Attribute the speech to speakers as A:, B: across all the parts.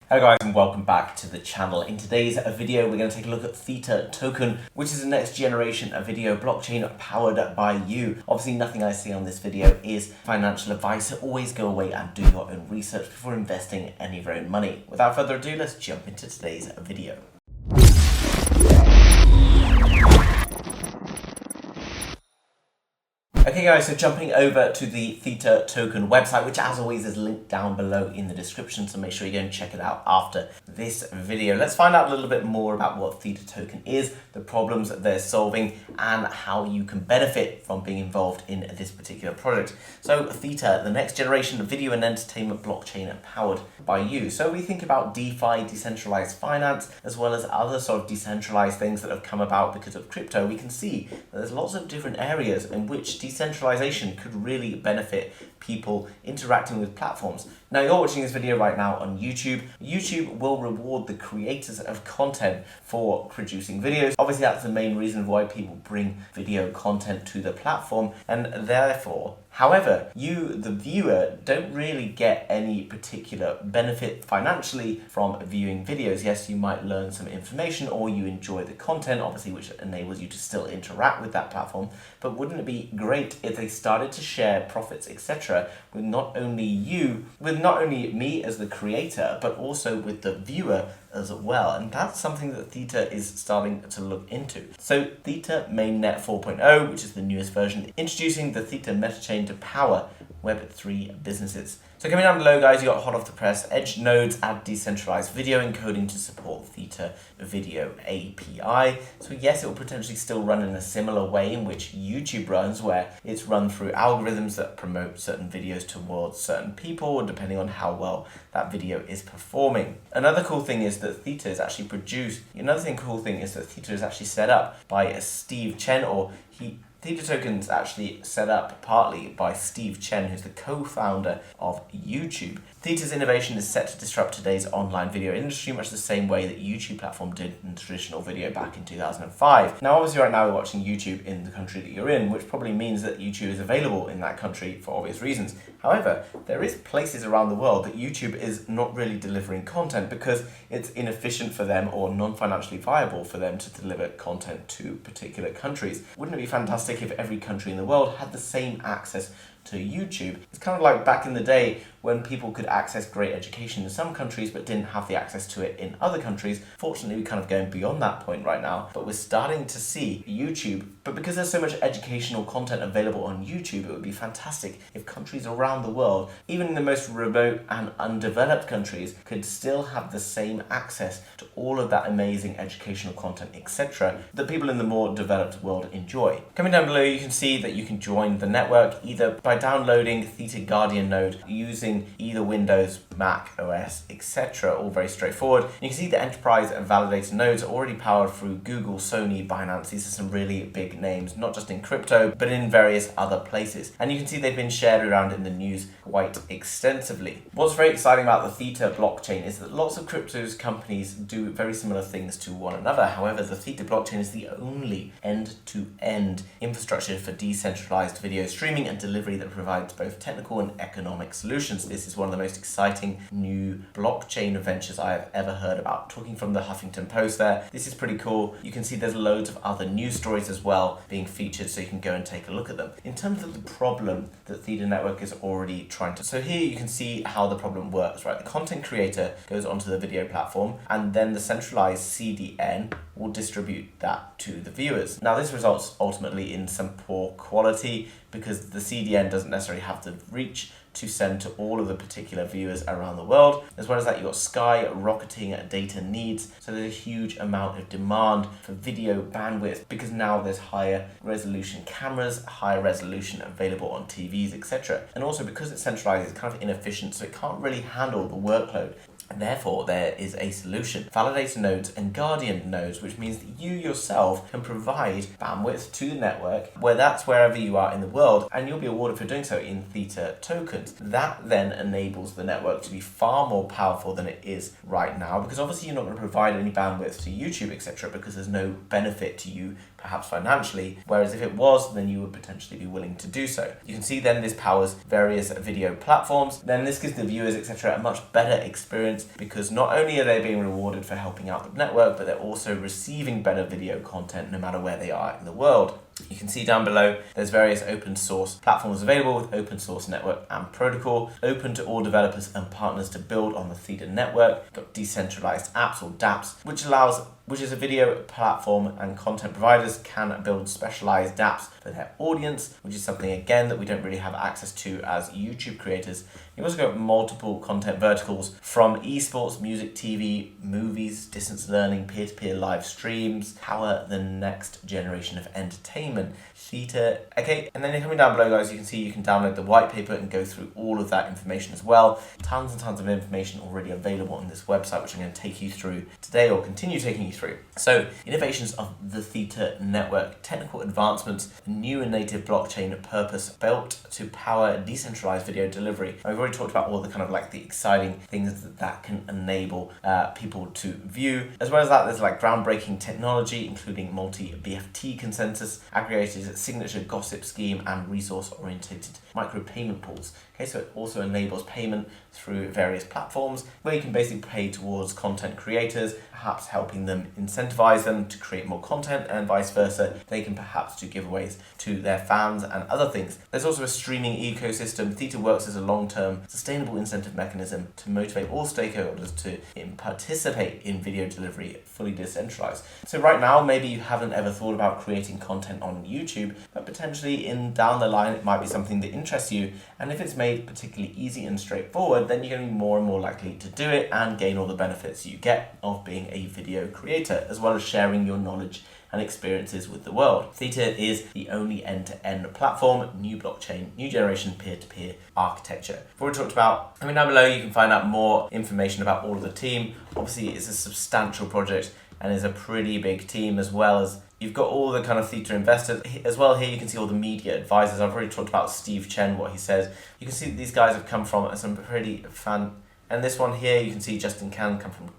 A: Hello guys and welcome back to the channel. In today's video we're going to take a look at Theta token, which is the next generation of video blockchain powered by you. Obviously nothing I see on this video is financial advice, so always go away and do your own research before investing any of your own money. Without further ado, let's jump into today's video. Okay guys, so jumping over to the Theta token website, which as always is linked down below in the description, so make sure you go and check it out after this video. Let's find out a little bit more about what Theta token is, the problems that they're solving, and how you can benefit from being involved in this particular project. So Theta, the next generation of video and entertainment blockchain powered by you. So we think about DeFi, decentralized finance, as well as other sort of decentralized things that have come about because of crypto. We can see that there's lots of different areas in which decentralization could really benefit people interacting with platforms. Now you're watching this video right now on YouTube. YouTube will reward the creators of content for producing videos. Obviously that's the main reason why people bring video content to the platform, and therefore, however, you, the viewer, don't really get any particular benefit financially from viewing videos. Yes, you might learn some information or you enjoy the content, obviously, which enables you to still interact with that platform. But wouldn't it be great if they started to share profits, etc., with not only me as the creator, but also with the viewer as well? And that's something that Theta is starting to look into. So Theta Mainnet 4.0, which is the newest version, introducing the Theta metachain to power Web3 businesses. So coming down below, guys, you got hot off the press, Edge nodes add decentralized video encoding to support Theta video API. So yes, it will potentially still run in a similar way in which YouTube runs, where it's run through algorithms that promote certain videos towards certain people, depending on how well that video is performing. Another cool thing is that Theta is actually set up by Steve Chen, Theta token is actually set up partly by Steve Chen, who's the co-founder of YouTube. Theta's innovation is set to disrupt today's online video industry, much the same way that YouTube platform did in traditional video back in 2005. Now, obviously right now we're watching YouTube in the country that you're in, which probably means that YouTube is available in that country for obvious reasons. However, there is places around the world that YouTube is not really delivering content because it's inefficient for them or non-financially viable for them to deliver content to particular countries. Wouldn't it be fantastic if every country in the world had the same access to YouTube? It's kind of like back in the day when people could access great education in some countries but didn't have the access to it in other countries. Fortunately, we're kind of going beyond that point right now, but we're starting to see YouTube. But because there's so much educational content available on YouTube, it would be fantastic if countries around the world, even in the most remote and undeveloped countries, could still have the same access to all of that amazing educational content, etc., that people in the more developed world enjoy. Coming down below, you can see that you can join the network either by downloading Theta Guardian node using either Windows, Mac OS, etc. All very straightforward. And you can see the enterprise and validator nodes are already powered through Google, Sony, Binance. These are some really big names, not just in crypto, but in various other places. And you can see they've been shared around in the news quite extensively. What's very exciting about the Theta blockchain is that lots of cryptos companies do very similar things to one another. However, the Theta blockchain is the only end-to-end infrastructure for decentralized video streaming and delivery that provides both technical and economic solutions. This is one of the most exciting new blockchain ventures I have ever heard about. Talking from the Huffington Post there, this is pretty cool. You can see there's loads of other news stories as well being featured, so you can go and take a look at them. In terms of the problem that Theta Network is already trying to... So here you can see how the problem works, right? The content creator goes onto the video platform and then the centralized CDN will distribute that to the viewers. Now this results ultimately in some poor quality because the CDN doesn't necessarily have the reach to send to all of the particular viewers around the world. As well as that, you've got skyrocketing data needs. So there's a huge amount of demand for video bandwidth because now there's higher resolution cameras, higher resolution available on TVs, etc. And also because it's centralized, it's kind of inefficient, so it can't really handle the workload. And therefore, there is a solution. Validator nodes and Guardian nodes, which means that you yourself can provide bandwidth to the network, where that's wherever you are in the world, and you'll be awarded for doing so in Theta tokens. That then enables the network to be far more powerful than it is right now, because obviously you're not going to provide any bandwidth to YouTube, etc., because there's no benefit to you perhaps financially, whereas if it was, then you would potentially be willing to do so. You can see then this powers various video platforms. Then this gives the viewers, etc., a much better experience experience, because not only are they being rewarded for helping out the network, but they're also receiving better video content no matter where they are in the world. You can see down below there's various open source platforms available with open source network and protocol, open to all developers and partners to build on the Theta network. You've got decentralized apps or dApps, which is a video platform, and content providers can build specialized dApps for their audience, which is something again that we don't really have access to as YouTube creators. You've also got multiple content verticals from esports, music, TV, movies, distance learning, peer-to-peer live streams, power the next generation of entertainment. Theta. Okay, and then coming down below, guys, you can see you can download the white paper and go through all of that information as well. Tons and tons of information already available on this website, which I'm going to take you through today, or continue taking you through. So, innovations of the Theta network, technical advancements, a new and native blockchain purpose built to power decentralized video delivery. I've already talked about all the kind of like the exciting things that can enable people to view. As well as that, there's like groundbreaking technology, including multi-BFT consensus, aggregated signature gossip scheme, and resource-oriented micro-payment pools. Okay, so it also enables payment through various platforms where you can basically pay towards content creators, perhaps helping them incentivize them to create more content, and vice versa. They can perhaps do giveaways to their fans and other things. There's also a streaming ecosystem. Theta works as a long-term sustainable incentive mechanism to motivate all stakeholders to participate in video delivery fully decentralized. So right now, maybe you haven't ever thought about creating content on YouTube, but potentially down the line, it might be something that interests you. And if it's made particularly easy and straightforward, then you're going to be more and more likely to do it and gain all the benefits you get of being a video creator, as well as sharing your knowledge and experiences with the world. Theta is the only end-to-end platform, new blockchain, new generation peer-to-peer architecture. Before we talked about, I mean, down below you can find out more information about all of the team. Obviously, it's a substantial project and is a pretty big team, as well as you've got all the kind of Theta investors. As well, here you can see all the media advisors. I've already talked about Steve Chen, what he says. You can see that these guys have come from some pretty and this one here, you can see Justin Can come from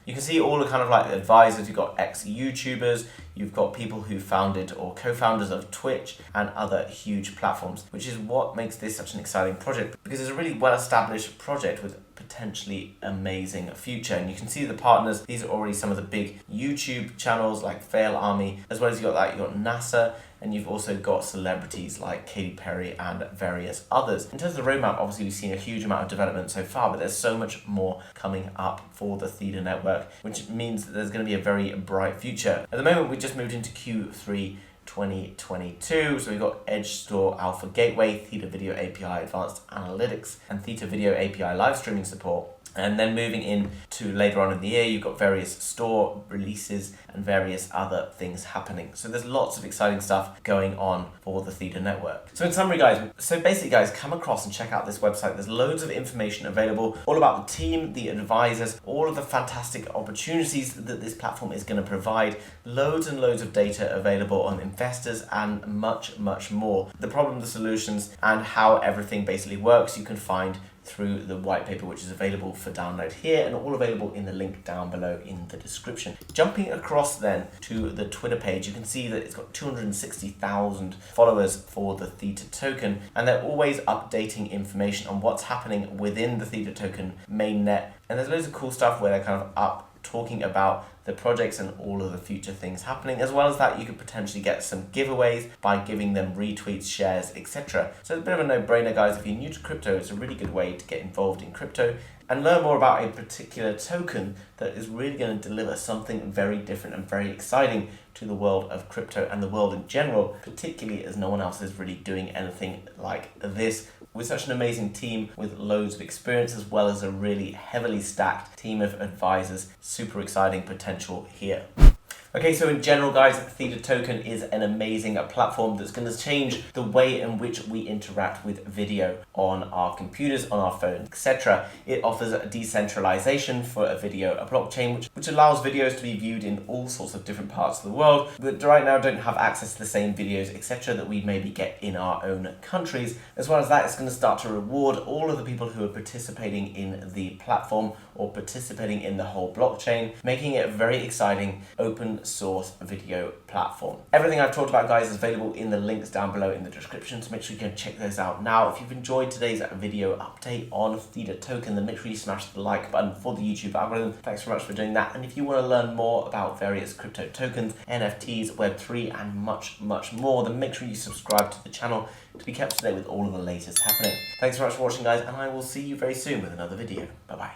A: You can see all the kind of like advisors. You've got ex-YouTubers, you've got people who founded or co-founders of Twitch and other huge platforms, which is what makes this such an exciting project, because it's a really well-established project with potentially amazing future. And you can see the partners. These are already some of the big YouTube channels like Fail Army, as well as you've got NASA, and you've also got celebrities like Katy Perry and various others. In terms of the roadmap, obviously we've seen a huge amount of development so far, but there's so much more coming up for the Theta network, which means that there's going to be a very bright future. At the moment, we just moved into Q3 2022, so we've got Edge Store Alpha Gateway, Theta Video API Advanced Analytics, and Theta Video API live streaming support. And then moving into later on in the year, you've got various store releases and various other things happening. So there's lots of exciting stuff going on for the Theta network. So in summary, guys, come across and check out this website. There's loads of information available, all about the team, the advisors, all of the fantastic opportunities that this platform is going to provide, loads and loads of data available on investors, and much, much more. The problem, the solutions, and how everything basically works, you can find through the white paper, which is available for download here and all available in the link down below in the description. Jumping across then to the Twitter page, you can see that it's got 260,000 followers for the Theta token, and they're always updating information on what's happening within the Theta token mainnet. And there's loads of cool stuff where they're kind of up talking about the projects and all of the future things happening. As well as that, you could potentially get some giveaways by giving them retweets, shares, etc. So it's a bit of a no-brainer, guys. If you're new to crypto, it's a really good way to get involved in crypto and learn more about a particular token that is really going to deliver something very different and very exciting to the world of crypto and the world in general, particularly as no one else is really doing anything like this, with such an amazing team with loads of experience, as well as a really heavily stacked team of advisors. Super exciting potential here. Okay, so in general, guys, Theta token is an amazing platform that's going to change the way in which we interact with video on our computers, on our phones, etc. It offers a decentralization for a blockchain, which allows videos to be viewed in all sorts of different parts of the world that right now don't have access to the same videos, etc. that we maybe get in our own countries. As well as that, it's going to start to reward all of the people who are participating in the platform or participating in the whole blockchain, making it a very exciting open source video platform. Everything I've talked about, guys, is available in the links down below in the description, so make sure you go check those out now. If you've enjoyed today's video update on Theta token, then make sure you smash the like button for the YouTube algorithm. Thanks very much for doing that. And if you want to learn more about various crypto tokens, NFTs, Web3, and much more, then make sure you subscribe to the channel to be kept up to date with all of the latest happening. Thanks very much for watching, guys, and I will see you very soon with another video. Bye bye.